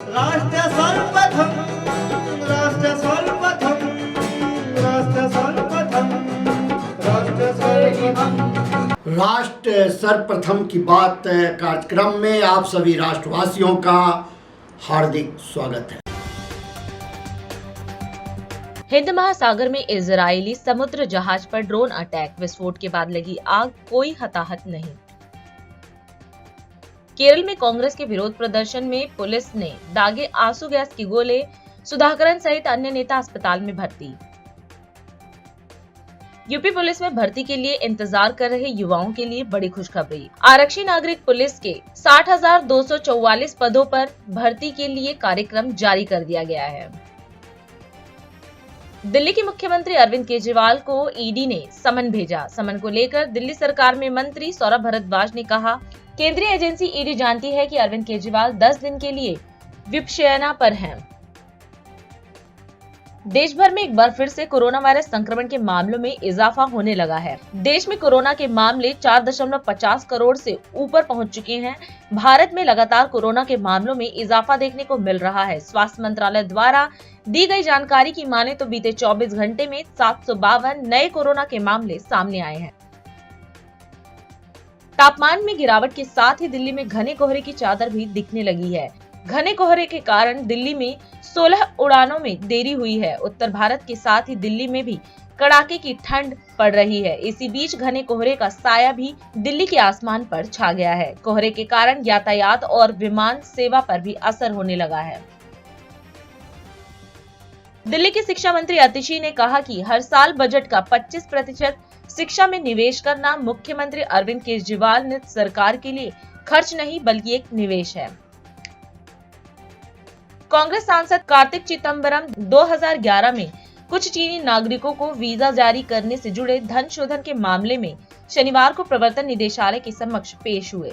राष्ट्र सर्वप्रथम, राष्ट्र सर्वप्रथम, राष्ट्र सर्वप्रथम, राष्ट्र सर्वप्रथम। राष्ट्र सर्वप्रथम की बात कार्यक्रम में आप सभी राष्ट्रवासियों का हार्दिक स्वागत है। हिंद महासागर में इजरायली समुद्र जहाज पर ड्रोन अटैक, विस्फोट के बाद लगी आग, कोई हताहत नहीं। केरल में कांग्रेस के विरोध प्रदर्शन में पुलिस ने दागे आंसू गैस के गोले, सुधाकरन सहित अन्य नेता अस्पताल में भर्ती। यूपी पुलिस में भर्ती के लिए इंतजार कर रहे युवाओं के लिए बड़ी खुशखबरी। आरक्षी नागरिक पुलिस के 60,244 पदों पर भर्ती के लिए कार्यक्रम जारी कर दिया गया है। दिल्ली के मुख्यमंत्री अरविंद केजरीवाल को ईडी ने समन भेजा। समन को लेकर दिल्ली सरकार में मंत्री सौरभ भारद्वाज ने कहा, केंद्रीय एजेंसी ईडी जानती है कि अरविंद केजरीवाल 10 दिन के लिए विपश्यना पर हैं। देश भर में एक बार फिर से कोरोना वायरस संक्रमण के मामलों में इजाफा होने लगा है। देश में कोरोना के मामले 4.50 करोड़ से ऊपर पहुंच चुके हैं। भारत में लगातार कोरोना के मामलों में इजाफा देखने को मिल रहा है। स्वास्थ्य मंत्रालय द्वारा दी गई जानकारी की माने तो बीते 24 घंटे में 752 नए कोरोना के मामले सामने आए हैं। तापमान में गिरावट के साथ ही दिल्ली में घने कोहरे की चादर भी दिखने लगी है। घने कोहरे के कारण दिल्ली में 16 उड़ानों में देरी हुई है। उत्तर भारत के साथ ही दिल्ली में भी कड़ाके की ठंड पड़ रही है। इसी बीच घने कोहरे का साया भी दिल्ली के आसमान पर छा गया है। कोहरे के कारण यातायात और विमान सेवा पर भी असर होने लगा है। दिल्ली के शिक्षा मंत्री आतिशी ने कहा कि हर साल बजट का 25% शिक्षा में निवेश करना मुख्यमंत्री अरविंद केजरीवाल ने सरकार के लिए खर्च नहीं बल्कि एक निवेश है। कांग्रेस सांसद कार्तिक चिदंबरम 2011 में कुछ चीनी नागरिकों को वीजा जारी करने से जुड़े धन शोधन के मामले में शनिवार को प्रवर्तन निदेशालय के समक्ष पेश हुए।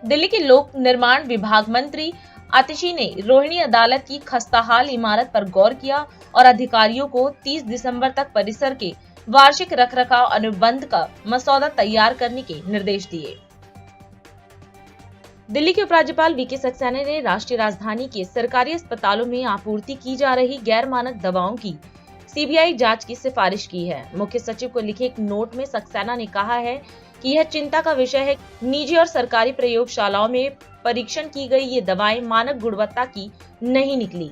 दिल्ली के लोक निर्माण विभाग मंत्री आतिशी ने रोहिणी अदालत की खस्ताहाल इमारत पर गौर किया और अधिकारियों को 30 दिसंबर तक परिसर के वार्षिक रखरखाव अनुबंध का मसौदा तैयार करने के निर्देश दिए। दिल्ली के उपराज्यपाल वीके सक्सेना ने राष्ट्रीय राजधानी के सरकारी अस्पतालों में आपूर्ति की जा रही गैर मानक दवाओं की सीबीआई जांच की सिफारिश की है। मुख्य सचिव को लिखे एक नोट में सक्सेना ने कहा है कि यह चिंता का विषय है। निजी और सरकारी प्रयोगशालाओं में परीक्षण की गई ये दवाएं मानक गुणवत्ता की नहीं निकली।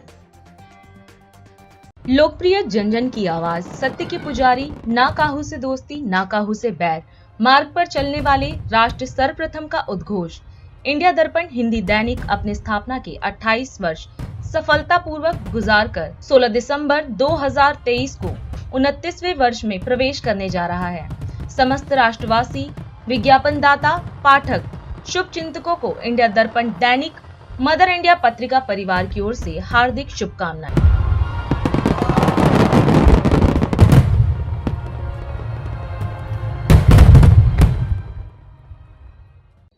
लोकप्रिय जन जन की आवाज, सत्य के पुजारी, ना काहू से दोस्ती ना काहू से बैर, मार्ग पर चलने वाले, राष्ट्र सर्वप्रथम का उद्घोष। इंडिया दर्पण हिंदी दैनिक अपने स्थापना के 28 वर्ष सफलतापूर्वक गुजारकर 16 दिसंबर 2023 को 29वें वर्ष में प्रवेश करने जा रहा है। समस्त राष्ट्रवासी, विज्ञापनदाता, पाठक, शुभ चिंतकों को इंडिया दर्पण दैनिक मदर इंडिया पत्रिका परिवार की ओर से हार्दिक शुभकामनाएं।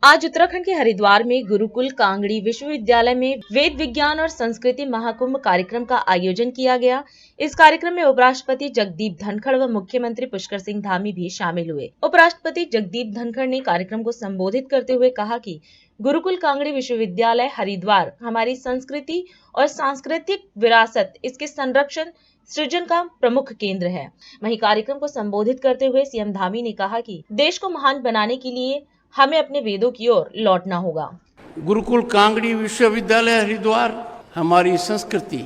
आज उत्तराखंड के हरिद्वार में गुरुकुल कांगड़ी विश्वविद्यालय में वेद विज्ञान और संस्कृति महाकुंभ कार्यक्रम का आयोजन किया गया। इस कार्यक्रम में उपराष्ट्रपति जगदीप धनखड़ व मुख्यमंत्री पुष्कर सिंह धामी भी शामिल हुए। उपराष्ट्रपति जगदीप धनखड़ ने कार्यक्रम को संबोधित करते हुए कहा कि गुरुकुल कांगड़ी विश्वविद्यालय हरिद्वार हमारी संस्कृति और सांस्कृतिक विरासत, इसके संरक्षण सृजन का प्रमुख केंद्र है। वहीं कार्यक्रम को संबोधित करते हुए सीएम धामी ने कहा कि देश को महान बनाने के लिए हमें अपने वेदों की ओर लौटना होगा। गुरुकुल कांगड़ी विश्वविद्यालय हरिद्वार हमारी संस्कृति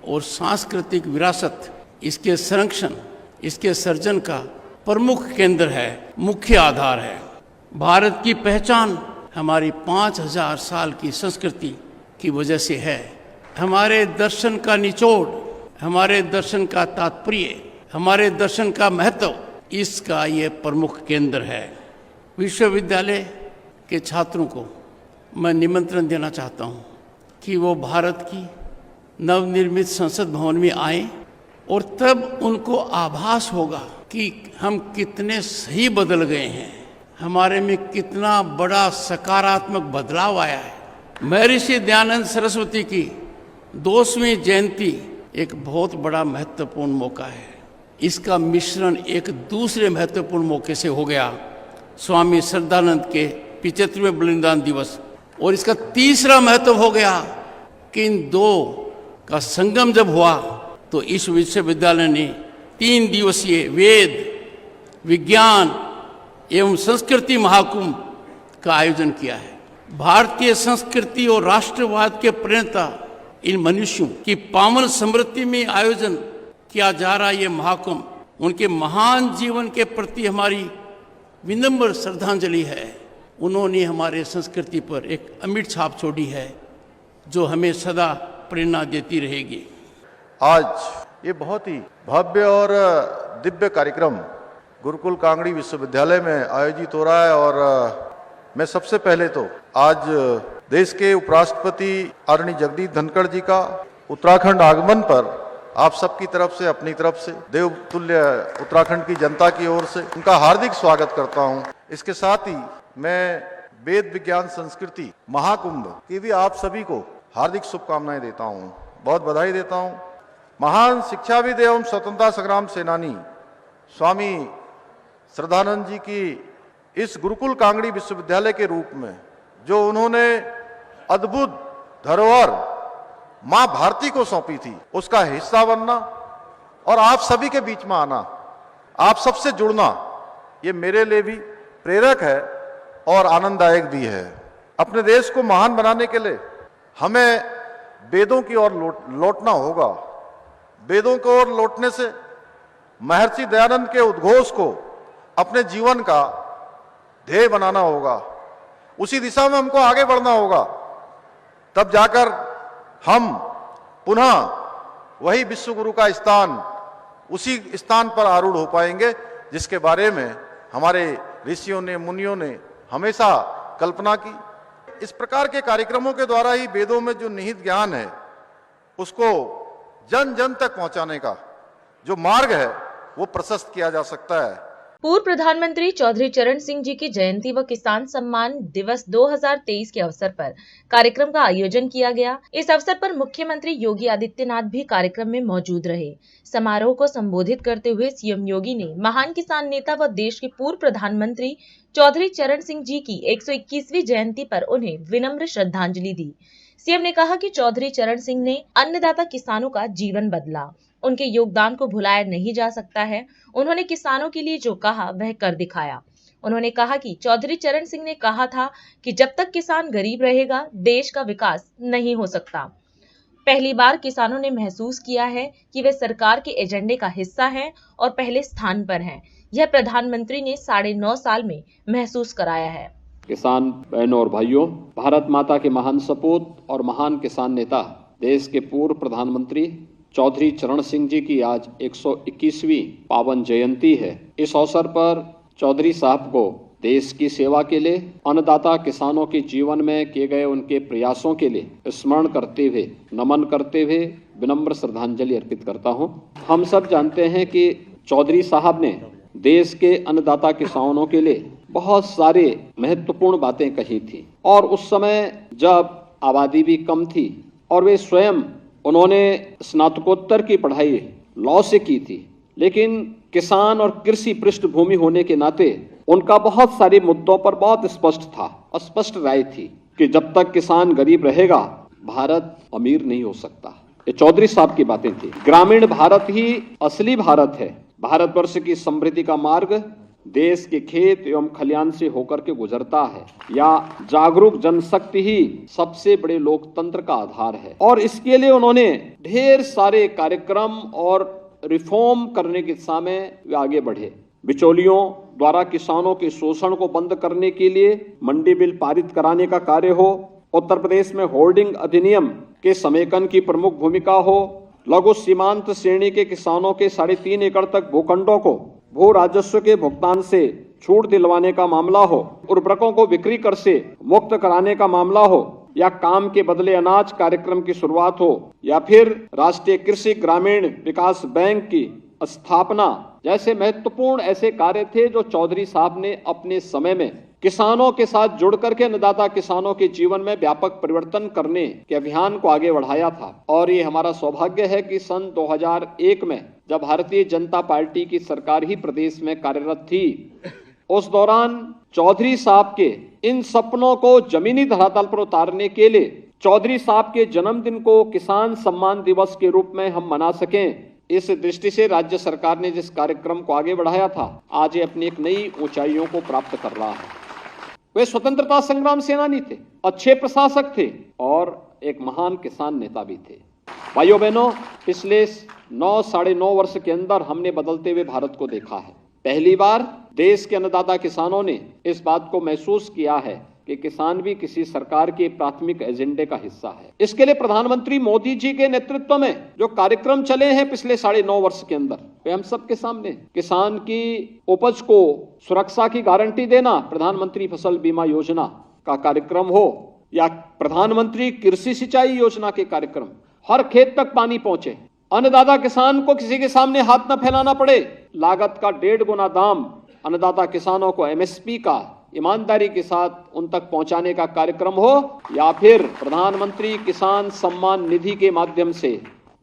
और सांस्कृतिक विरासत, इसके संरक्षण, इसके सर्जन का प्रमुख केंद्र है, मुख्य आधार है। भारत की पहचान हमारी 5000 साल की संस्कृति की वजह से है। हमारे दर्शन का निचोड़, हमारे दर्शन का तात्पर्य, हमारे दर्शन का महत्व, इसका ये प्रमुख केंद्र है। विश्वविद्यालय के छात्रों को मैं निमंत्रण देना चाहता हूँ कि वो भारत की नवनिर्मित संसद भवन में आए और तब उनको आभास होगा कि हम कितने सही बदल गए हैं, हमारे में कितना बड़ा सकारात्मक बदलाव आया है। महर्षि दयानंद सरस्वती की 200वीं जयंती एक बहुत बड़ा महत्वपूर्ण मौका है। इसका मिश्रण एक दूसरे महत्वपूर्ण मौके से हो गया, स्वामी श्रद्धानंद के 75वें बलिदान दिवस और इसका तीसरा महत्व हो गया कि इन दो का संगम जब हुआ तो इस विश्वविद्यालय ने 3 दिवसीय वेद विज्ञान एवं संस्कृति महाकुंभ का आयोजन किया है। भारतीय संस्कृति और राष्ट्रवाद के प्रणेता इन मनुष्यों की पावन स्मृति में आयोजन किया जा रहा ये महाकुंभ उनके महान जीवन के प्रति हमारी विनम्र श्रद्धांजलि है। उन्होंने हमारे संस्कृति पर एक अमिट छाप छोड़ी है जो हमें सदा प्रेरणा देती रहेगी। आज ये बहुत ही भव्य और दिव्य कार्यक्रम गुरुकुल कांगड़ी विश्वविद्यालय में आयोजित हो रहा है और मैं सबसे पहले तो आज देश के उपराष्ट्रपति आदरणीय जगदीप धनखड़ जी का उत्तराखंड आगमन पर आप सबकी तरफ से, अपनी तरफ से, देवतुल्य उत्तराखंड की जनता की ओर से उनका हार्दिक स्वागत करता हूं। इसके साथ ही मैं वेद विज्ञान संस्कृति महाकुंभ की भी आप सभी को हार्दिक शुभकामनाएं देता हूं, बहुत बधाई देता हूं। महान शिक्षाविद एवं स्वतंत्रता संग्राम सेनानी स्वामी श्रद्धानंद जी की इस गुरुकुल कांगड़ी विश्वविद्यालय के रूप में जो उन्होंने अद्भुत धरोहर मां भारती को सौंपी थी, उसका हिस्सा बनना और आप सभी के बीच में आना, आप सबसे जुड़ना, ये मेरे लिए भी प्रेरक है और आनंददायक भी है। अपने देश को महान बनाने के लिए हमें वेदों की ओर लौटना होगा। वेदों की ओर लौटने से महर्षि दयानंद के उद्घोष को अपने जीवन का ध्येय बनाना होगा, उसी दिशा में हमको आगे बढ़ना होगा। तब जाकर हम पुनः वही विश्व गुरु का स्थान, उसी स्थान पर आरूढ़ हो पाएंगे जिसके बारे में हमारे ऋषियों ने, मुनियों ने हमेशा कल्पना की। इस प्रकार के कार्यक्रमों के द्वारा ही वेदों में जो निहित ज्ञान है उसको जन जन तक पहुंचाने का जो मार्ग है वो प्रशस्त किया जा सकता है। पूर्व प्रधानमंत्री चौधरी चरण सिंह जी की जयंती व किसान सम्मान दिवस 2023 के अवसर पर कार्यक्रम का आयोजन किया गया। इस अवसर पर मुख्यमंत्री योगी आदित्यनाथ भी कार्यक्रम में मौजूद रहे। समारोह को संबोधित करते हुए सीएम योगी ने महान किसान नेता व देश के पूर्व प्रधानमंत्री चौधरी चरण सिंह जी की 121वीं जयंती पर उन्हें विनम्र श्रद्धांजलि दी। सीएम ने कहा कि चौधरी चरण सिंह ने अन्नदाता किसानों का जीवन बदला, उनके योगदान को भुलाया नहीं जा सकता है। उन्होंने किसानों के लिए जो कहा वह कर दिखाया। उन्होंने कहा कि चौधरी चरण सिंह ने कहा था कि जब तक किसान गरीब रहेगा देश का विकास नहीं हो सकता। पहली बार किसानों ने महसूस किया है कि वे सरकार के एजेंडे का हिस्सा हैं और पहले स्थान पर हैं। यह प्रधानमंत्री ने 9.5 साल में महसूस कराया है। किसान बहनों और भाइयों, भारत माता के महान सपूत और महान किसान नेता देश के पूर्व प्रधानमंत्री चौधरी चरण सिंह जी की आज 121वीं पावन जयंती है। इस अवसर पर चौधरी साहब को देश की सेवा के लिए, अन्नदाता किसानों के जीवन में किए गए उनके प्रयासों के लिए स्मरण करते हुए, नमन करते हुए विनम्र श्रद्धांजलि अर्पित करता हूं। हम सब जानते हैं कि चौधरी साहब ने देश के अन्नदाता किसानों के लिए बहुत सारे महत्वपूर्ण बातें कही थी और उस समय जब आबादी भी कम थी और वे स्वयं उन्होंने स्नातकोत्तर की पढ़ाई लॉ से की थी, लेकिन किसान और कृषि पृष्ठभूमि होने के नाते उनका बहुत सारे मुद्दों पर बहुत स्पष्ट राय थी कि जब तक किसान गरीब रहेगा भारत अमीर नहीं हो सकता। ये चौधरी साहब की बातें थी। ग्रामीण भारत ही असली भारत है। भारतवर्ष की समृद्धि का मार्ग देश के खेत एवं खलियान से होकर के गुजरता है, या जागरूक जनशक्ति ही सबसे बड़े लोकतंत्र का आधार है। और इसके लिए उन्होंने ढेर सारे कार्यक्रम और रिफॉर्म करने की दिशा में वे आगे बढ़े। बिचौलियों द्वारा किसानों के शोषण को बंद करने के लिए मंडी बिल पारित कराने का कार्य हो, उत्तर प्रदेश में होर्डिंग अधिनियम के समेकन की प्रमुख भूमिका हो, लघु सीमांत श्रेणी के किसानों के 3.5 एकड़ तक भूखंडों को भू राजस्व के भुगतान से छूट दिलवाने का मामला हो, उर्वरकों को बिक्री कर से मुक्त कराने का मामला हो, या काम के बदले अनाज कार्यक्रम की शुरुआत हो, या फिर राष्ट्रीय कृषि ग्रामीण विकास बैंक की स्थापना जैसे महत्वपूर्ण ऐसे कार्य थे जो चौधरी साहब ने अपने समय में किसानों के साथ जुड़ करके अन्नदाता किसानों के जीवन में व्यापक परिवर्तन करने के अभियान को आगे बढ़ाया था। और ये हमारा सौभाग्य है कि सन 2001 में जब भारतीय जनता पार्टी की सरकार ही प्रदेश में कार्यरत थी, उस दौरान चौधरी साहब के इन सपनों को जमीनी धरातल पर उतारने के लिए चौधरी साहब के जन्मदिन को किसान सम्मान दिवस के रूप में हम मना सकें, इस दृष्टि से राज्य सरकार ने जिस कार्यक्रम को आगे बढ़ाया था, आज ये अपनी एक नई ऊंचाइयों को प्राप्त कर रहा है। वे स्वतंत्रता संग्राम सेनानी थे, अच्छे प्रशासक थे और एक महान किसान नेता भी थे। भाइयों बहनों, पिछले 9-9.5 वर्ष के अंदर हमने बदलते हुए भारत को देखा है। पहली बार देश के अन्नदाता किसानों ने इस बात को महसूस किया है कि किसान भी किसी सरकार के प्राथमिक एजेंडे का हिस्सा है। इसके लिए प्रधानमंत्री मोदी जी के नेतृत्व में जो कार्यक्रम चले हैं पिछले 9.5 वर्ष के अंदर, वे हम सबके सामने। किसान की उपज को सुरक्षा की गारंटी देना, प्रधानमंत्री फसल बीमा योजना का कार्यक्रम हो या प्रधानमंत्री कृषि सिंचाई योजना के कार्यक्रम, हर खेत तक पानी पहुंचे, अन्नदाता किसान को किसी के सामने हाथ न फैलाना पड़े, लागत का 1.5 गुना दाम अन्नदाता किसानों को MSP का ईमानदारी के साथ उन तक पहुंचाने का कार्यक्रम हो, या फिर प्रधानमंत्री किसान सम्मान निधि के माध्यम से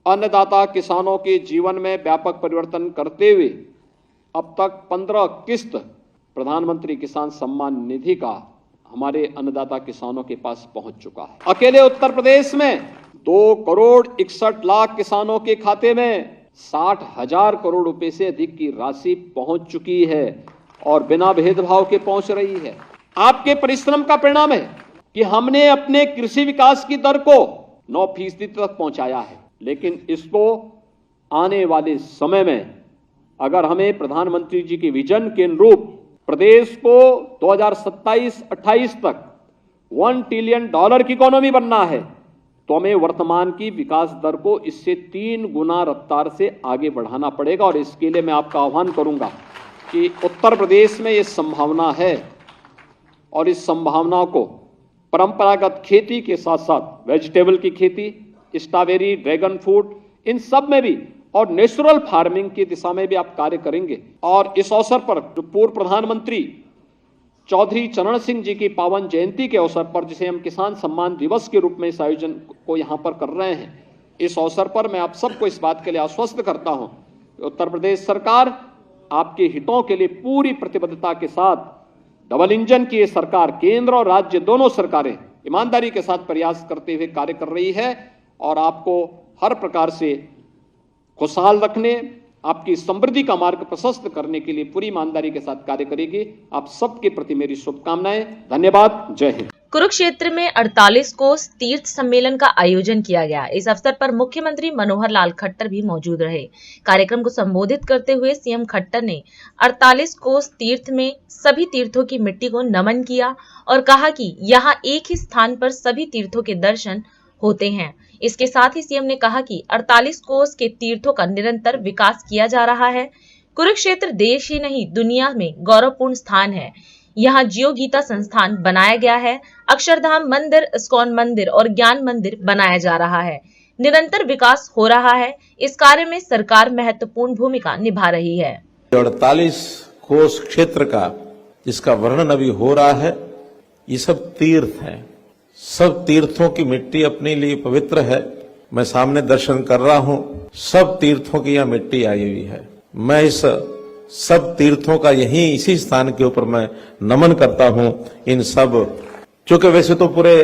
अन्नदाता किसानों के जीवन में व्यापक परिवर्तन करते हुए अब तक 15 किस्त प्रधानमंत्री किसान सम्मान निधि का हमारे अन्नदाता किसानों के पास पहुंच चुका है। अकेले उत्तर प्रदेश में 2,61,00,000 किसानों के खाते में 60,000 करोड़ रुपए से अधिक की राशि पहुंच चुकी है और बिना भेदभाव के पहुंच रही है। आपके परिश्रम का परिणाम है कि हमने अपने कृषि विकास की दर को 9% तक पहुंचाया है, लेकिन इसको आने वाले समय में अगर हमें प्रधानमंत्री जी के विजन के अनुरूप प्रदेश को 2027-28 तक $1 ट्रिलियन की इकोनॉमी बनना है, तो हमें वर्तमान की विकास दर को इससे 3 गुना रफ्तार से आगे बढ़ाना पड़ेगा। और इसके लिए मैं आपका आह्वान करूंगा कि उत्तर प्रदेश में ये संभावना है और इस संभावना को परंपरागत खेती के साथ साथ वेजिटेबल की खेती, स्ट्रॉबेरी, ड्रैगन फ्रूट, इन सब में भी और नेचुरल फार्मिंग की दिशा में भी आप कार्य करेंगे। और इस अवसर पर जो पूर्व प्रधानमंत्री चौधरी चरण सिंह जी की पावन जयंती के अवसर पर, जिसे हम किसान सम्मान दिवस के रूप में इस आयोजन को यहाँ पर कर रहे हैं, इस अवसर पर मैं आप सबको इस बात के लिए आश्वस्त करता हूँ कि उत्तर प्रदेश सरकार आपके हितों के लिए पूरी प्रतिबद्धता के साथ, डबल इंजन की ये सरकार, केंद्र और राज्य दोनों सरकारें ईमानदारी के साथ प्रयास करते हुए कार्य कर रही है और आपको हर प्रकार से खुशहाल रखने, आपकी समृद्धि का मार्ग प्रशस्त करने के लिए पूरी ईमानदारी के साथ कार्य करेगी। आप सबके प्रति मेरी शुभकामनाएं। धन्यवाद। जय हिंद। कुरुक्षेत्र में 48 कोस तीर्थ सम्मेलन का आयोजन किया गया। इस अवसर पर मुख्यमंत्री मनोहर लाल खट्टर भी मौजूद रहे। कार्यक्रम को संबोधित करते हुए सीएम खट्टर ने 48 कोस तीर्थ में सभी तीर्थों की मिट्टी को नमन किया और कहा कि यहाँ एक ही स्थान पर सभी तीर्थों के दर्शन होते हैं। इसके साथ ही सीएम ने कहा कि 48 कोस के तीर्थों का निरंतर विकास किया जा रहा है। कुरुक्षेत्र देश ही नहीं दुनिया में गौरवपूर्ण स्थान है। यहाँ जियो गीता संस्थान बनाया गया है। अक्षरधाम मंदिर, इस्कॉन मंदिर और ज्ञान मंदिर बनाया जा रहा है। निरंतर विकास हो रहा है। इस कार्य में सरकार महत्वपूर्ण भूमिका निभा रही है। 48 कोस क्षेत्र का जिसका वर्णन अभी हो रहा है, ये सब तीर्थ है। सब तीर्थों की मिट्टी अपने लिए पवित्र है। मैं सामने दर्शन कर रहा हूं, सब तीर्थों की यह मिट्टी आई हुई है। मैं इस सब तीर्थों का यही इसी स्थान के ऊपर मैं नमन करता हूं। इन सब, चूंकि वैसे तो पूरे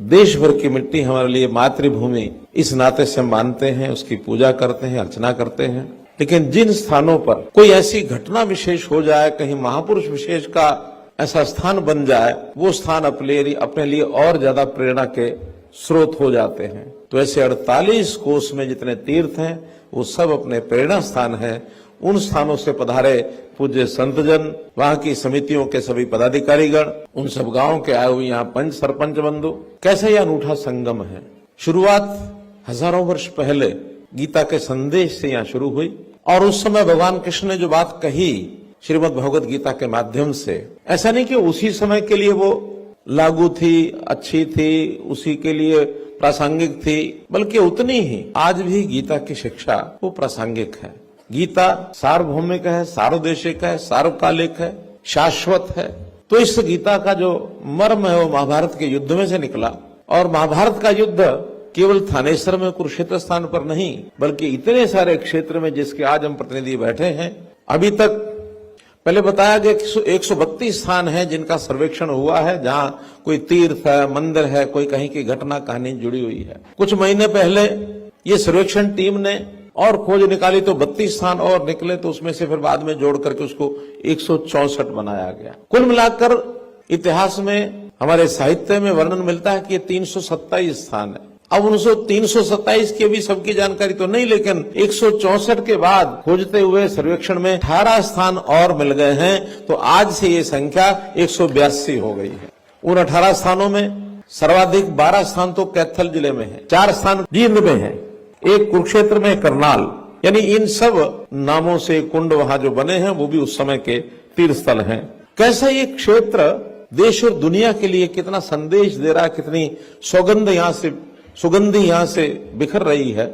देश भर की मिट्टी हमारे लिए मातृभूमि इस नाते से हम मानते हैं, उसकी पूजा करते हैं, अर्चना करते हैं, लेकिन जिन स्थानों पर कोई ऐसी घटना विशेष हो जाए, कहीं महापुरुष विशेष का ऐसा स्थान बन जाए, वो स्थान अपने लिए और ज्यादा प्रेरणा के स्रोत हो जाते हैं। तो ऐसे 48 कोस में जितने तीर्थ हैं वो सब अपने प्रेरणा स्थान हैं। उन स्थानों से पधारे पूज्य संतजन, वहां की समितियों के सभी पदाधिकारीगण, उन सब गांवों के आए हुए यहाँ पंच सरपंच बंधु, कैसे यह अनूठा संगम है। शुरुआत हजारों वर्ष पहले गीता के संदेश से यहाँ शुरू हुई और उस समय भगवान कृष्ण ने जो बात कही श्रीमद् भगवत गीता के माध्यम से, ऐसा नहीं कि उसी समय के लिए वो लागू थी, अच्छी थी, उसी के लिए प्रासंगिक थी, बल्कि उतनी ही आज भी गीता की शिक्षा वो प्रासंगिक है। गीता सार्वभौमिक है, सार्वदेशिक है, सार्वकालिक है, शाश्वत है। तो इस गीता का जो मर्म है वो महाभारत के युद्ध में से निकला और महाभारत का युद्ध केवल थानेसर में, कुरुक्षेत्र स्थान पर नहीं, बल्कि इतने सारे क्षेत्र में जिसके आज हम प्रतिनिधि बैठे हैं, अभी तक पहले बताया गया कि 132 स्थान है जिनका सर्वेक्षण हुआ है, जहां कोई तीर्थ है, मंदिर है, कोई कहीं की घटना कहानी जुड़ी हुई है। कुछ महीने पहले ये सर्वेक्षण टीम ने और खोज निकाली तो 32 स्थान और निकले, तो उसमें से फिर बाद में जोड़ करके उसको 164 बनाया गया। कुल मिलाकर इतिहास में हमारे साहित्य में वर्णन मिलता है कि ये 327 स्थान है। अब उन 327 की भी सबकी जानकारी तो नहीं, लेकिन 164 के बाद खोजते हुए सर्वेक्षण में 18 स्थान और मिल गए हैं, तो आज से ये संख्या 182 हो गई है। उन 18 स्थानों में सर्वाधिक 12 स्थान तो कैथल जिले में है, 4 स्थान जींद में है, एक कुरुक्षेत्र में, करनाल, यानी इन सब नामों से कुंड वहां जो बने हैं वो भी उस समय के तीर्थ स्थल हैं। कैसा ये क्षेत्र देश और दुनिया के लिए कितना संदेश दे रहा है, कितनी सुगंधी यहां से बिखर रही है।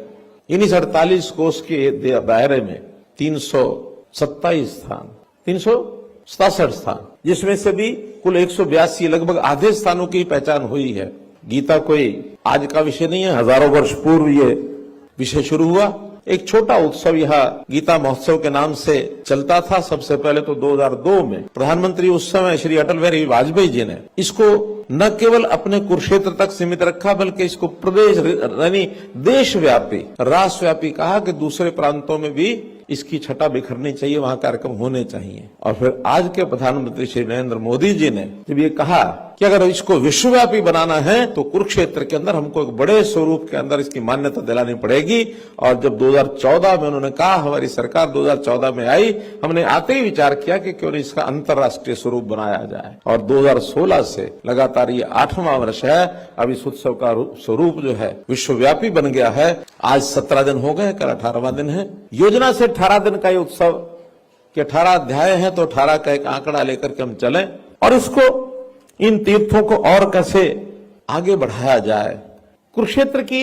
इन्हीं 48 कोस के दायरे में 367 स्थान, 367 स्थान, जिसमें से भी कुल 182 लगभग आधे स्थानों की पहचान हुई है। गीता कोई आज का विषय नहीं है, हजारों वर्ष पूर्व ये विषय शुरू हुआ। एक छोटा उत्सव यहाँ गीता महोत्सव के नाम से चलता था। सबसे पहले तो 2002 में प्रधानमंत्री उस समय श्री अटल बिहारी वाजपेयी जी ने इसको न केवल अपने कुरुक्षेत्र तक सीमित रखा, बल्कि इसको प्रदेश यानी देशव्यापी, राष्ट्रव्यापी कहा कि दूसरे प्रांतों में भी इसकी छटा बिखरनी चाहिए, वहां कार्यक्रम होने चाहिए। और फिर आज के प्रधानमंत्री श्री नरेंद्र मोदी जी ने जब ये कहा कि अगर इसको विश्वव्यापी बनाना है तो कुरुक्षेत्र के अंदर हमको एक बड़े स्वरूप के अंदर इसकी मान्यता दिलानी पड़ेगी। और जब 2014 में उन्होंने कहा, हमारी सरकार 2014 में आई, हमने आते ही विचार किया कि क्यों नहीं इसका अंतर्राष्ट्रीय स्वरूप बनाया जाए। और 2016 से लगातार ये 8वां वर्ष है। अब इस उत्सव का स्वरूप जो है विश्वव्यापी बन गया है। आज 17 दिन हो गए, कल 18वां दिन है। योजना से 18 दिन का ये उत्सव के 18 अध्याय हैं, तो 18 का एक आंकड़ा लेकर के हम चलें और इसको, इन तीर्थों को और कैसे आगे बढ़ाया जाए। कुरुक्षेत्र की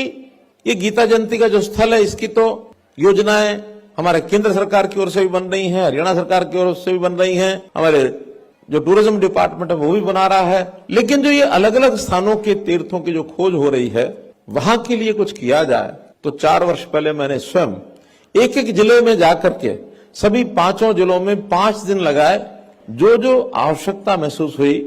ये गीता जयंती का जो स्थल है, इसकी तो योजनाएं हमारे केंद्र सरकार की ओर से भी बन रही हैं, हरियाणा सरकार की ओर से भी बन रही हैं, हमारे जो टूरिज्म डिपार्टमेंट है वो भी बना रहा है। लेकिन जो ये अलग अलग स्थानों के तीर्थों की जो खोज हो रही है, वहां के लिए कुछ किया जाए। तो 4 वर्ष पहले मैंने स्वयं एक एक जिले में जाकर के सभी 5 जिलों में 5 दिन लगाए। जो आवश्यकता महसूस हुई,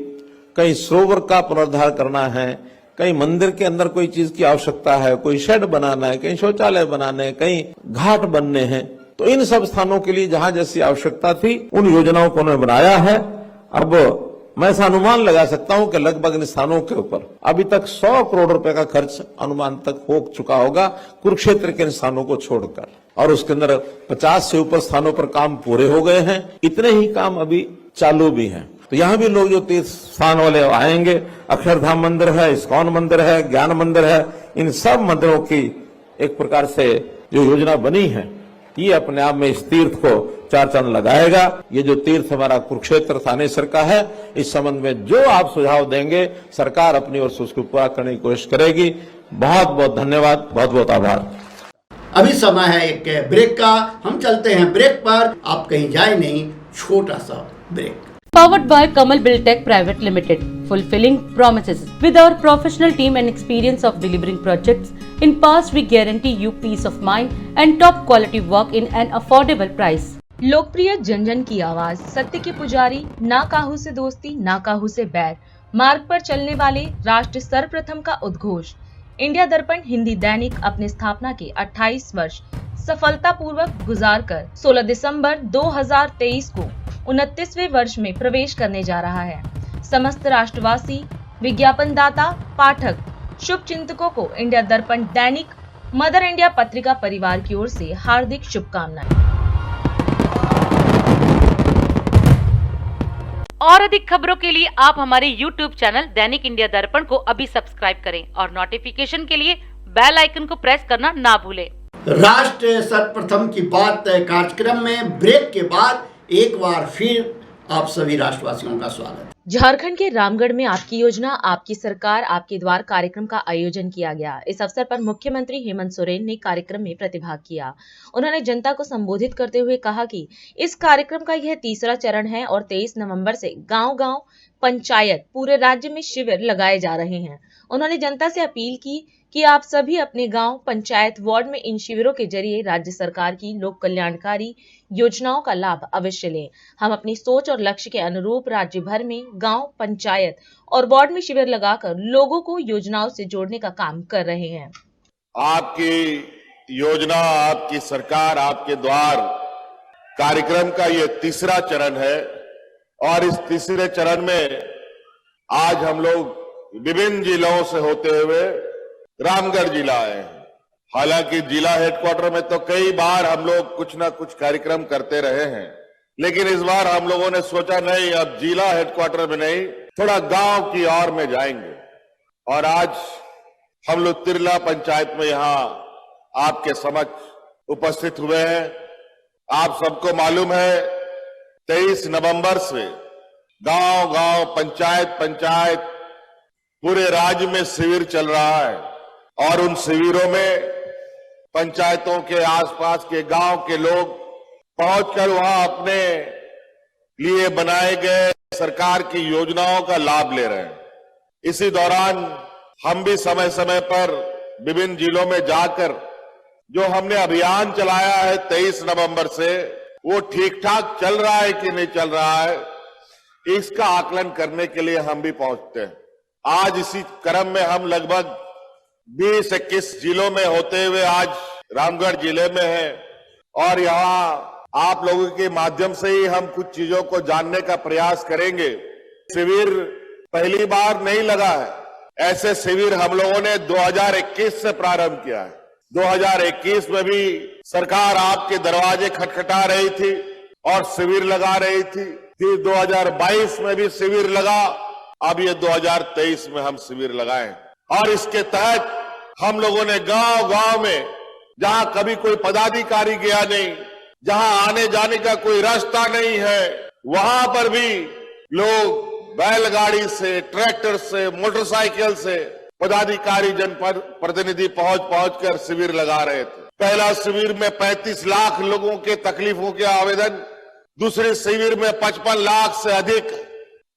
कहीं सरोवर का पुनरुद्धार करना है, कहीं मंदिर के अंदर कोई चीज की आवश्यकता है, कोई शेड बनाना है, कहीं शौचालय बनाने हैं, कहीं घाट बनने हैं, तो इन सब स्थानों के लिए जहां जैसी आवश्यकता थी उन योजनाओं को उन्होंने बनाया है। अब मैं ऐसा अनुमान लगा सकता हूं कि लगभग इन स्थानों के ऊपर अभी तक 100 करोड़ रुपए का खर्च अनुमान तक हो चुका होगा, कुरुक्षेत्र के इन स्थानों को छोड़कर। और उसके अंदर 50 से ऊपर स्थानों पर काम पूरे हो गए हैं, इतने ही काम अभी चालू भी हैं। तो यहाँ भी लोग जो तीर्थ स्थान वाले आएंगे, अक्षरधाम मंदिर है, इस्कॉन मंदिर है, ज्ञान मंदिर है, इन सब मंदिरों की एक प्रकार से जो योजना बनी है, ये अपने आप में इस तीर्थ को 4 चांद लगाएगा। ये जो तीर्थ हमारा कुरुक्षेत्र थानेसर का है, इस संबंध में जो आप सुझाव देंगे, सरकार अपनी ओर से उसको पूरा करने की कोशिश करेगी। बहुत बहुत धन्यवाद, बहुत बहुत आभार। अभी समय है एक ब्रेक का, हम चलते हैं ब्रेक पर, आप कहीं जाए नहीं, छोटा सा break. Powered by Kamal Buildtech Private Limited, fulfilling promises. With our professional team and experience of delivering projects, in past we guarantee you peace of mind and top quality work in an affordable price. लोकप्रिय जन जन की आवाज, सत्य के पुजारी, ना काहू से दोस्ती ना काहू से बैर, मार्ग पर चलने वाले, राष्ट्र सर्वप्रथम का उद्घोष। इंडिया दर्पण हिंदी दैनिक अपनी स्थापना के 28 वर्ष सफलतापूर्वक गुजारकर 16 दिसंबर 2023 को 29वें वर्ष में प्रवेश करने जा रहा है। समस्त राष्ट्रवासी, विज्ञापनदाता, पाठक, शुभ चिंतकों को इंडिया दर्पण दैनिक मदर इंडिया पत्रिका परिवार की ओर से हार्दिक शुभकामनाएं। और अधिक खबरों के लिए आप हमारे YouTube चैनल दैनिक इंडिया दर्पण को अभी सब्सक्राइब करें और नोटिफिकेशन के लिए बेल आइकन को प्रेस करना ना भूलें। राष्ट्र सर्वप्रथम की बात कार्यक्रम में ब्रेक के बाद एक बार फिर आप सभी राष्ट्रवासियों का स्वागत है। झारखंड के रामगढ़ में आपकी योजना आपकी सरकार आपके द्वार कार्यक्रम का आयोजन किया गया। इस अवसर पर मुख्यमंत्री हेमंत सोरेन ने कार्यक्रम में प्रतिभाग किया। उन्होंने जनता को संबोधित करते हुए कहा कि इस कार्यक्रम का यह तीसरा चरण है और 23 नवंबर से गांव-गांव पंचायत पूरे राज्य में शिविर लगाए जा रहे हैं। उन्होंने जनता से अपील की कि आप सभी अपने गांव, पंचायत, वार्ड में इन शिविरों के जरिए राज्य सरकार की लोक कल्याणकारी योजनाओं का लाभ अवश्य लें। हम अपनी सोच और लक्ष्य के अनुरूप राज्य भर में गांव, पंचायत और वार्ड में शिविर लगाकर लोगों को योजनाओं से जोड़ने का काम कर रहे हैं। आपकी योजना, आपकी सरकार, आपके द्वार कार्यक्रम का ये तीसरा चरण है और इस तीसरे चरण में आज हम लोग विभिन्न जिलों से होते हुए रामगढ़ जिला आए हैं। हालांकि जिला हेडक्वार्टर में तो कई बार हम लोग कुछ ना कुछ कार्यक्रम करते रहे हैं, लेकिन इस बार हम लोगों ने सोचा नहीं, अब जिला हेडक्वार्टर में नहीं, थोड़ा गांव की ओर में जाएंगे। और आज हम लोग तिरला पंचायत में यहां आपके समक्ष उपस्थित हुए हैं। आप सबको मालूम है 23 नवंबर से गांव गांव, पंचायत पंचायत पूरे राज्य में शिविर चल रहा है और उन शिविरों में पंचायतों के आसपास के गांव के लोग पहुंचकर वहां अपने लिए बनाए गए सरकार की योजनाओं का लाभ ले रहे हैं। इसी दौरान हम भी समय समय पर विभिन्न जिलों में जाकर जो हमने अभियान चलाया है 23 नवंबर से, वो ठीक ठाक चल रहा है कि नहीं चल रहा है, इसका आकलन करने के लिए हम भी पहुंचते हैं। आज इसी क्रम में हम लगभग 20-21 जिलों में होते हुए आज रामगढ़ जिले में हैं और यहाँ आप लोगों के माध्यम से ही हम कुछ चीजों को जानने का प्रयास करेंगे। शिविर पहली बार नहीं लगा है, ऐसे शिविर हम लोगों ने 2021 से प्रारंभ किया है। 2021 में भी सरकार आपके दरवाजे खटखटा रही थी और शिविर लगा रही थी। फिर 2022 में भी शिविर लगा, अब ये 2023 में हम शिविर लगाए और इसके तहत हम लोगों ने गांव गांव में, जहां कभी कोई पदाधिकारी गया नहीं, जहां आने जाने का कोई रास्ता नहीं है, वहां पर भी लोग बैलगाड़ी से, ट्रैक्टर से, मोटरसाइकिल से पदाधिकारी, जनप्रतिनिधि पहुंच कर शिविर लगा रहे थे। पहला शिविर में 35 लाख लोगों के तकलीफों के आवेदन, दूसरे शिविर में 55 लाख से अधिक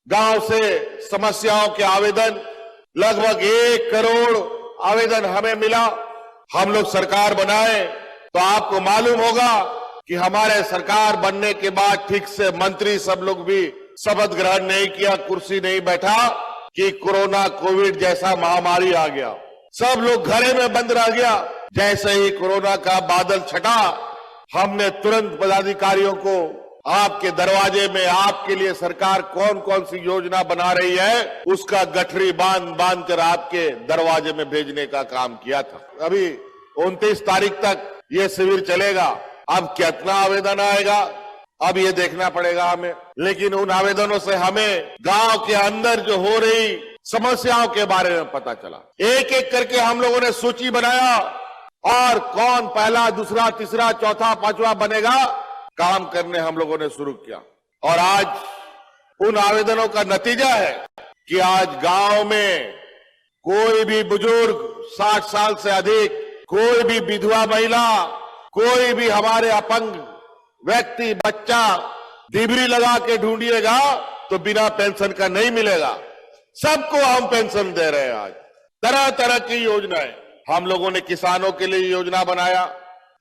गांव से समस्याओं के आवेदन, लगभग 1 करोड़ आवेदन हमें मिला। हम लोग सरकार बनाए तो आपको मालूम होगा कि हमारे सरकार बनने के बाद ठीक से मंत्री सब लोग भी शपथ ग्रहण नहीं किया, कुर्सी नहीं बैठा कि कोरोना कोविड जैसा महामारी आ गया, सब लोग घरे में बंद रह गया। जैसे ही कोरोना का बादल छटा, हमने तुरंत पदाधिकारियों को आपके दरवाजे में आपके लिए सरकार कौन कौन सी योजना बना रही है उसका गठरी बांध कर आपके दरवाजे में भेजने का काम किया था। अभी 29 तारीख तक ये शिविर चलेगा। अब कितना आवेदन आएगा अब ये देखना पड़ेगा हमें, लेकिन उन आवेदनों से हमें गांव के अंदर जो हो रही समस्याओं के बारे में पता चला। एक एक करके हम लोगों ने सूची बनाया और कौन पहला, दूसरा, तीसरा, चौथा, पांचवा बनेगा, काम करने हम लोगों ने शुरू किया। और आज उन आवेदनों का नतीजा है कि आज गांव में कोई भी बुजुर्ग 60 साल से अधिक, कोई भी विधवा महिला, कोई भी हमारे अपंग व्यक्ति, बच्चा डिबरी लगा के ढूंढिएगा तो बिना पेंशन का नहीं मिलेगा। सबको हम पेंशन दे रहे हैं। आज तरह तरह की योजनाएं, हम लोगों ने किसानों के लिए योजना बनाया,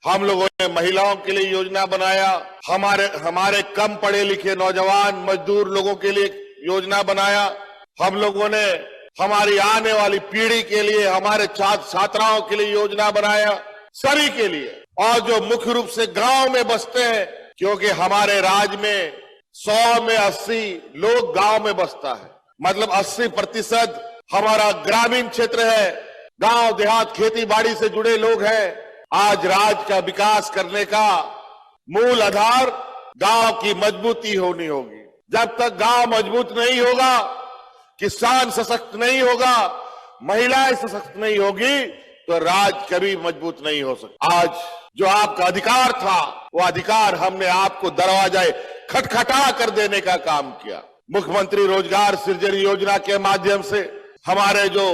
हम लोगों ने महिलाओं के लिए योजना बनाया, हमारे कम पढ़े लिखे नौजवान मजदूर लोगों के लिए योजना बनाया, हम लोगों ने हमारी आने वाली पीढ़ी के लिए, हमारे छात्र छात्राओं के लिए योजना बनाया, सभी के लिए। और जो मुख्य रूप से गांव में बसते हैं, क्योंकि हमारे राज्य में 100 में 80 लोग गांव में बसता है, मतलब 80% हमारा ग्रामीण क्षेत्र है, गांव देहात खेती बाड़ी से जुड़े लोग हैं। आज राज्य का विकास करने का मूल आधार गांव की मजबूती होनी होगी। जब तक गांव मजबूत नहीं होगा, किसान सशक्त नहीं होगा, महिलाएं सशक्त नहीं होगी, तो राज्य कभी मजबूत नहीं हो सकता। आज जो आपका अधिकार था, वो अधिकार हमने आपको दरवाजा खटखटा कर देने का काम किया। मुख्यमंत्री रोजगार सृजन योजना के माध्यम से हमारे जो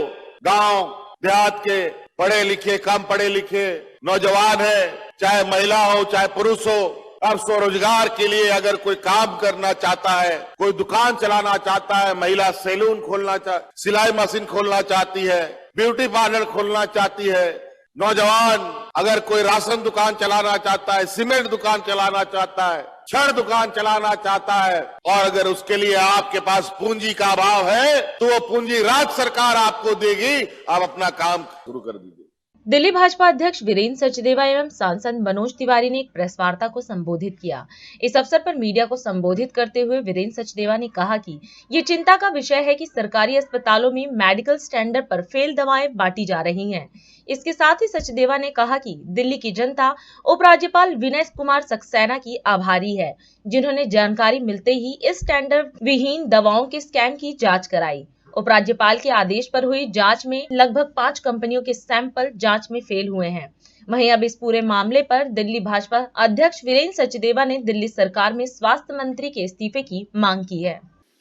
गांव देहात के पढ़े लिखे, कम पढ़े लिखे नौजवान है, चाहे महिला हो चाहे पुरुष हो, अब स्वरोजगार के लिए अगर कोई काम करना चाहता है, कोई दुकान चलाना चाहता है, महिला सैलून खोलना सिलाई मशीन खोलना चाहती है, ब्यूटी पार्लर खोलना चाहती है, नौजवान अगर कोई राशन दुकान चलाना चाहता है, सीमेंट दुकान चलाना चाहता है, छड़ दुकान चलाना चाहता है, और अगर उसके लिए आपके पास पूंजी का अभाव है तो वो पूंजी राज्य सरकार आपको देगी। आप अपना काम शुरू कर दीजिए। दिल्ली भाजपा अध्यक्ष वीरेंद्र सचदेवा एवं सांसद मनोज तिवारी ने एक प्रेस वार्ता को संबोधित किया। इस अवसर पर मीडिया को संबोधित करते हुए वीरेंद्र सचदेवा ने कहा कि ये चिंता का विषय है कि सरकारी अस्पतालों में मेडिकल स्टैंडर्ड पर फेल दवाएं बांटी जा रही हैं। इसके साथ ही सचदेवा ने कहा कि दिल्ली की जनता उपराज्यपाल विनय कुमार सक्सेना की आभारी है, जिन्होंने जानकारी मिलते ही इस स्टैंडर्ड विहीन दवाओं के स्कैम की जाँच कराई। उपराज्यपाल के आदेश पर हुई जांच में लगभग 5 कंपनियों के सैंपल जांच में फेल हुए हैं। वहीं अब इस पूरे मामले पर दिल्ली भाजपा अध्यक्ष वीरेंद्र सचदेवा ने दिल्ली सरकार में स्वास्थ्य मंत्री के इस्तीफे की मांग की है।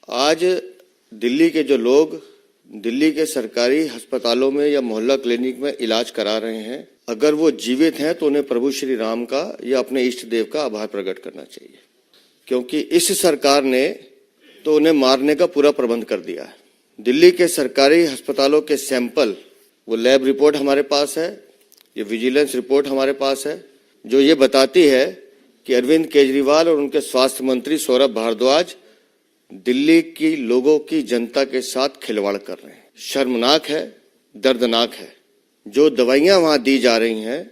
आज दिल्ली के जो लोग दिल्ली के सरकारी अस्पतालों में या मोहल्ला क्लिनिक में इलाज करा रहे हैं, अगर वो जीवित हैं तो उन्हें प्रभु श्री राम का या अपने इष्ट देव का आभार प्रकट करना चाहिए, क्योंकि इस सरकार ने तो उन्हें मारने का पूरा प्रबंध कर दिया है। दिल्ली के सरकारी अस्पतालों के सैंपल, वो लैब रिपोर्ट हमारे पास है, ये विजिलेंस रिपोर्ट हमारे पास है, जो ये बताती है कि अरविंद केजरीवाल और उनके स्वास्थ्य मंत्री सौरभ भारद्वाज दिल्ली की लोगों की जनता के साथ खिलवाड़ कर रहे हैं। शर्मनाक है, दर्दनाक है। जो दवाइयां वहां दी जा रही हैं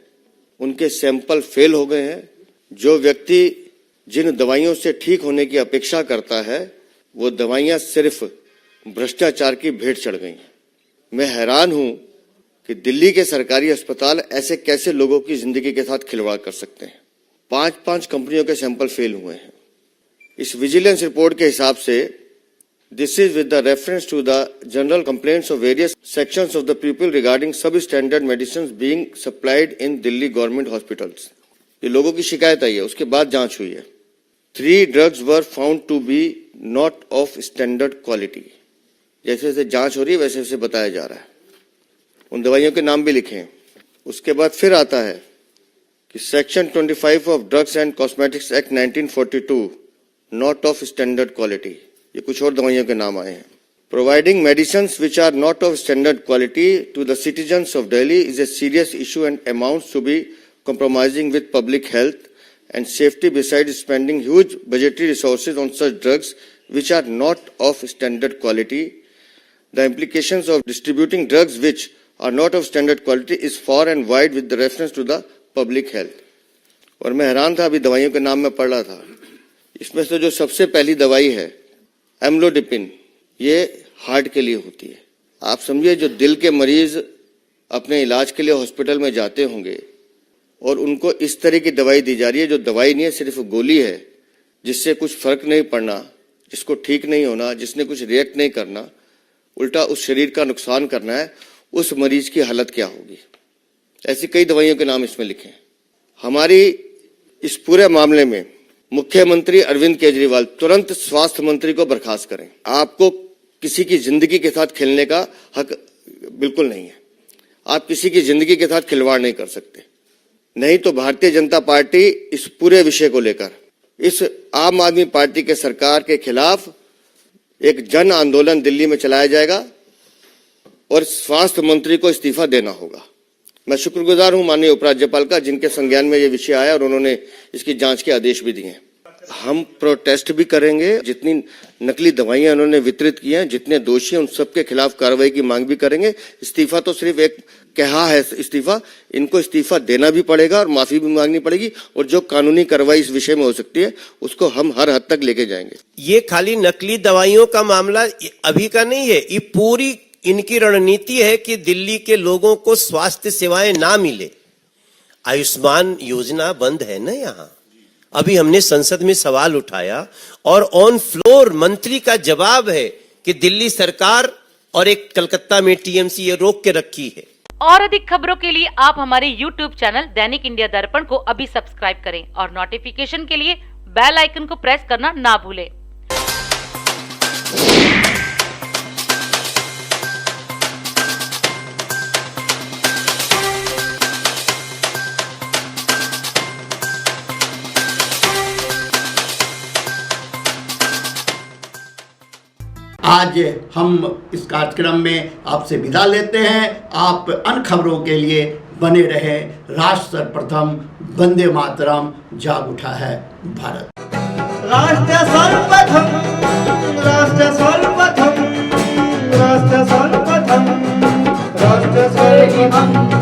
उनके सैंपल फेल हो गए हैं। जो व्यक्ति जिन दवाइयों से ठीक होने की अपेक्षा करता है वो दवाइयां सिर्फ भ्रष्टाचार की भेंट चढ़ गई हैं। मैं हैरान हूं कि दिल्ली के सरकारी अस्पताल ऐसे कैसे लोगों की जिंदगी के साथ खिलवाड़ कर सकते हैं। 5 कंपनियों के सैंपल फेल हुए हैं। इस विजिलेंस रिपोर्ट के हिसाब से this is with the reference to the general complaints of various sections of the people regarding sub standard medicine being supplied in Delhi government hospitals. ये लोगों की शिकायत आई है, उसके बाद जांच हुई है। 3 drugs were found to be not of standard quality. जैसे जैसे जांच हो रही है वैसे वैसे बताया जा रहा है। उन दवाइयों के नाम भी लिखे हैं। उसके बाद फिर आता है कि section 25 of drugs and cosmetics act 1942 not of standard quality. ये कुछ और दवाइयों के नाम आए हैं। Providing medicines which are not of standard quality to the citizens of Delhi is a serious issue and amounts to be compromising with public health and safety besides spending huge budgetary resources on such drugs which are not of standard quality. The implications of distributing drugs which are not of standard quality is far and wide with the reference to the public health. और मैं हैरान था, अभी दवाइयों के नाम में पढ़ रहा था। इसमें से जो सबसे पहली दवाई है एम्लोडिपिन, ये हार्ट के लिए होती है। आप समझिए जो दिल के मरीज अपने इलाज के लिए हॉस्पिटल में जाते होंगे और उनको इस तरह की दवाई दी जा रही है, जो दवाई नहीं है, सिर्फ गोली है, जिससे कुछ फर्क नहीं पड़ना, जिसको ठीक नहीं होना, जिसने कुछ रिएक्ट नहीं करना, उल्टा उस शरीर का नुकसान करना है, उस मरीज की हालत क्या होगी। ऐसी कई दवाइयों के नाम इसमें लिखे हैं। हमारी इस पूरे मामले में मुख्यमंत्री अरविंद केजरीवाल तुरंत स्वास्थ्य मंत्री को बर्खास्त करें। आपको किसी की जिंदगी के साथ खेलने का हक बिल्कुल नहीं है। आप किसी की जिंदगी के साथ खिलवाड़ नहीं कर सकते। नहीं तो भारतीय जनता पार्टी इस पूरे विषय को लेकर इस आम आदमी पार्टी के सरकार के खिलाफ एक जन आंदोलन दिल्ली में चलाया जाएगा और स्वास्थ्य मंत्री को इस्तीफा देना होगा। मैं शुक्रगुजार हूं माननीय उपराज्यपाल का, जिनके संज्ञान में ये विषय आया और उन्होंने इसकी जांच के आदेश भी दिए हैं। हम प्रोटेस्ट भी करेंगे। जितनी नकली दवाइयां उन्होंने वितरित की हैं, जितने दोषी हैं, उन सबके खिलाफ कार्रवाई की मांग भी करेंगे। इस्तीफा तो सिर्फ एक कहा है इस्तीफा, इनको इस्तीफा देना भी पड़ेगा और माफी भी मांगनी पड़ेगी, और जो कानूनी कार्रवाई इस विषय में हो सकती है उसको हम हर हद तक लेके जाएंगे। ये खाली नकली दवाइयों का मामला अभी का नहीं है, ये पूरी इनकी रणनीति है कि दिल्ली के लोगों को स्वास्थ्य सेवाएं ना मिले। आयुष्मान योजना बंद है ना यहाँ। अभी हमने संसद में सवाल उठाया और ऑन फ्लोर मंत्री का जवाब है कि दिल्ली सरकार और एक कलकत्ता में टीएमसी ये रोक के रखी है। और अधिक खबरों के लिए आप हमारे YouTube चैनल दैनिक इंडिया दर्पण को अभी सब्सक्राइब करें और नोटिफिकेशन के लिए बेल आइकन को प्रेस करना ना भूलें। आज हम इस कार्यक्रम में आपसे विदा लेते हैं। आप अन्य खबरों के लिए बने रहे। राष्ट्र सर्वप्रथम, वंदे मातरम, जाग उठा है भारत। राष्ट्र सर्वप्रथम, राष्ट्र सर्वप्रथम, राष्ट्र सर्वप्रथम, राष्ट्र सर्वप्रथम।